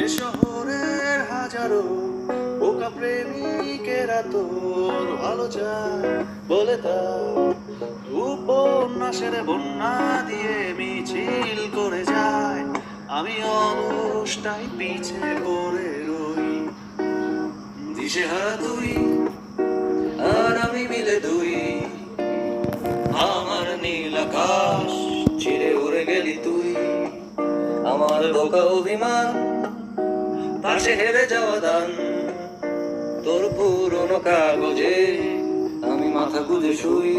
এ শহরের হাজারো বোকা প্রেমিকেরা তোর ভালো চায় বলে তা উপন্যাসের বন্যা দিয়ে মিছিল করে যায়। আমি অলসটাই পিছে পড়ে রই, দিশেহারা তুই আর আমি মিলে দুই। আমার নীল আকাশ ছিঁড়ে উড়ে গেলি তুই, আমার বোকা অভিমান পাশে হেরে যাওয়া দান। তোর পুরনো কাগজে আমি মাথা গুঁজে শুই।